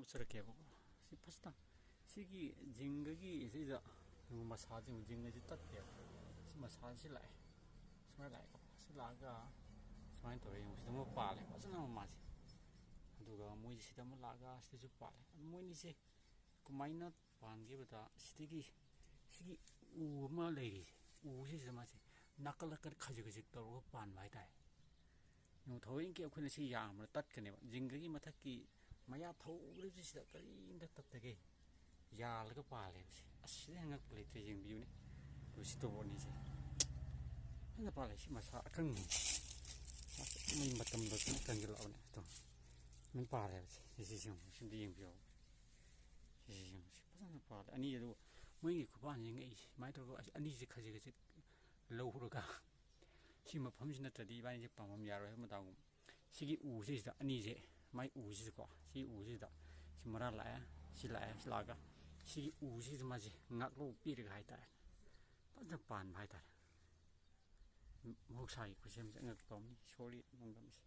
ꯎꯠꯆꯔꯛꯀꯦꯕꯀꯣ ꯁꯤ ꯐꯖꯅ ꯁꯤꯒꯤ ꯖꯤꯡꯒꯒꯤ ꯁꯤꯗ ꯃꯁꯥꯁꯤꯡ ꯖꯤꯡꯒꯁꯤ ꯇꯠꯇꯦꯕ ꯁꯤ ꯃꯁꯥꯁꯤ ꯂꯥꯛꯑꯦ ꯁꯨꯃꯥꯏꯅ ꯂꯥꯛꯑꯦꯀꯣ ꯁꯤ ꯂꯥꯛꯑꯒ ꯁꯨꯃꯥꯏꯅ ꯇꯧꯔꯦ ꯌꯦꯡꯉꯨ ꯁꯤꯗ ꯑꯃꯨꯛ ꯄꯥꯜꯂꯦ ꯐꯖꯅ ꯃꯥꯁꯦ ꯑꯗꯨꯒ ꯃꯣꯏꯁꯦ ꯁꯤꯗ ꯑꯃꯨꯛ ꯂꯥꯛꯑꯒ ꯁꯤꯗꯁꯨ ꯄꯥꯜꯂꯦ ꯃꯣꯏꯅꯤꯁꯦ ꯀꯃꯥꯏꯅ ꯄꯥꯟꯈꯤꯕꯗ ꯁꯤꯒꯤ ꯎ ꯑꯃ ꯂꯩꯔꯤꯁꯦ ꯎꯁꯤꯁꯤꯗ ꯃꯥꯁꯦ ꯅꯥꯀꯜ ꯅꯥꯀꯜ ꯈꯖꯤꯛ ꯈꯖꯤꯛ ꯇꯧꯔꯒ ꯄꯥꯟꯕ ꯍꯥꯏꯇꯥꯔꯦ ꯊꯑꯣꯏꯀꯤ ꯑꯩꯈꯣꯏꯅ ꯁꯤ ꯌꯥꯝꯕꯗ ꯇꯠꯀꯅꯦꯕ ꯖꯤꯡꯒꯒꯤ ꯃꯊꯛꯀꯤ ꯃꯌꯥ ꯊꯧꯕꯁꯤꯗ ꯀꯔꯤꯝꯇ ꯇꯠꯇꯒꯩ ꯌꯥꯜꯂꯒ ꯄꯥꯜꯂꯦꯕ ꯁꯤ ꯑꯁ ꯁꯤꯗ ꯉꯛꯄ ꯂꯩꯇ꯭ꯔꯦ ꯌꯦꯡꯕꯤꯌꯨꯅꯦ ꯑꯗꯨ ꯁꯤ ꯇꯧꯕꯅꯤꯁꯦ ꯐꯖꯅ ꯄꯥꯜꯂꯦ ꯁꯤ ꯃꯁꯥ ꯑꯀꯪꯕ ꯃꯩ ꯃꯇꯝꯗ ꯁꯨꯝ ꯀꯟꯁꯤꯜꯂꯛꯑꯕꯅꯦ ꯑꯗꯨꯝ ꯃꯩ ꯄꯥꯜꯂꯦꯕ ꯁꯤꯁꯤ ꯁꯤꯝꯇ ꯌꯦꯡꯕꯤꯌꯣ ꯁꯤꯁꯤ ꯌꯦꯡꯉꯨ ꯐꯖꯅ ꯄꯥꯜꯂꯦ ꯑꯅꯤ ꯑꯗꯨ ꯃꯣꯏꯒꯤ ꯈꯨꯄꯥꯟꯁꯤ ꯉꯛꯏꯁꯦ ꯁꯨꯃꯥꯏꯅ ꯇꯧꯔꯒ ꯑꯅꯤꯁꯤ ꯈꯖꯤꯛ ꯈꯖꯤꯛ ꯂꯧꯔꯒ ꯁꯤ ꯃꯐꯝꯁꯤ ꯅꯠꯇ꯭ꯔꯗꯤ ꯏꯕꯥꯅꯤꯁꯦ ꯄꯥꯝꯐꯝ ꯌꯥꯔꯣꯏ ꯍꯥꯏꯕ ꯃꯇꯥꯒꯨꯝ ꯁꯤꯒꯤ ꯎꯁꯤꯁꯤꯗ ꯑꯅꯤꯁꯦ ꯃꯥꯏ ꯎꯁꯤꯁꯀꯣ ꯁꯤ ꯎꯁꯤꯗ ꯁꯤ ꯃꯔꯥ ꯂꯥꯛꯑꯦ ꯁꯤ ꯂꯥꯛꯑꯒ ꯁꯤꯒꯤ ꯎꯁꯤꯗ ꯃꯥꯁꯦ ꯉꯥꯛꯂꯧ ꯄꯤꯔꯒ ꯍꯥꯏꯇꯥꯔꯦ ꯐꯖꯅ ꯄꯥꯟꯕ ꯍꯥꯏꯇꯥꯔꯦ ꯃꯍꯧꯁꯥꯒꯤ ꯈꯨꯠꯁꯦꯝꯁꯦ ꯑꯉꯛꯄ ꯑꯃꯅꯤ ꯁꯣꯔꯤ ꯅꯣꯡꯗꯝꯁꯦ